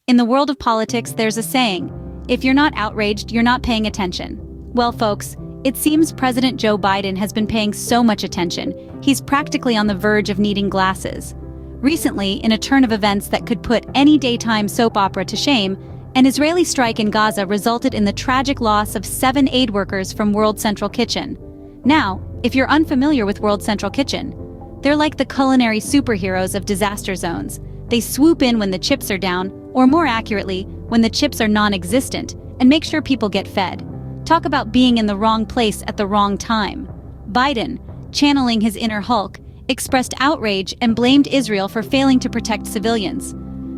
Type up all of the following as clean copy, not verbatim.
In the world of politics, there's a saying, if you're not outraged, you're not paying attention. Well, folks, it seems President Joe Biden has been paying so much attention, he's practically on the verge of needing glasses. Recently, in a turn of events that could put any daytime soap opera to shame, an Israeli strike in Gaza resulted in the tragic loss of 7 aid workers from World Central Kitchen. Now, if you're unfamiliar with World Central Kitchen, they're like the culinary superheroes of disaster zones. They swoop in when the chips are down, or more accurately, when the chips are non-existent, and make sure people get fed. Talk about being in the wrong place at the wrong time. Biden, channeling his inner Hulk, expressed outrage and blamed Israel for failing to protect civilians.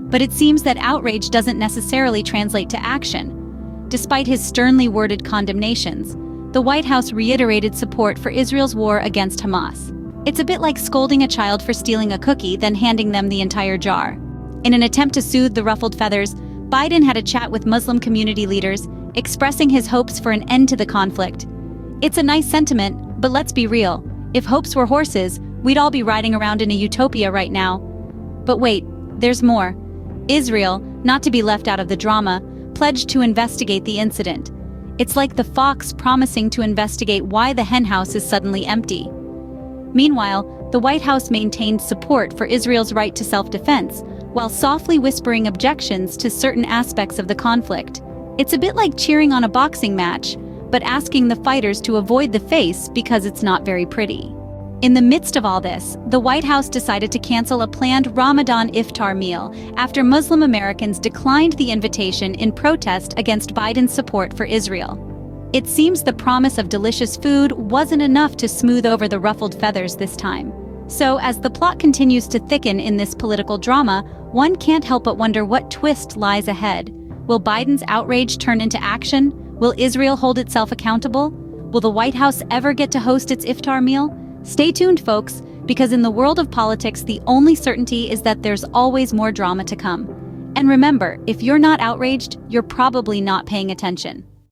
But it seems that outrage doesn't necessarily translate to action. Despite his sternly worded condemnations, the White House reiterated support for Israel's war against Hamas. It's a bit like scolding a child for stealing a cookie, then handing them the entire jar. In an attempt to soothe the ruffled feathers, Biden had a chat with Muslim community leaders, expressing his hopes for an end to the conflict. It's a nice sentiment, but let's be real. If hopes were horses, we'd all be riding around in a utopia right now. But wait, there's more. Israel, not to be left out of the drama, pledged to investigate the incident. It's like the fox promising to investigate why the henhouse is suddenly empty. Meanwhile, the White House maintained support for Israel's right to self-defense, while softly whispering objections to certain aspects of the conflict. It's a bit like cheering on a boxing match, but asking the fighters to avoid the face because it's not very pretty. In the midst of all this, the White House decided to cancel a planned Ramadan Iftar meal after Muslim Americans declined the invitation in protest against Biden's support for Israel. It seems the promise of delicious food wasn't enough to smooth over the ruffled feathers this time. So, as the plot continues to thicken in this political drama, one can't help but wonder what twist lies ahead. Will Biden's outrage turn into action? Will Israel hold itself accountable? Will the White House ever get to host its Iftar meal? Stay tuned, folks, because in the world of politics, the only certainty is that there's always more drama to come. And remember, if you're not outraged, you're probably not paying attention.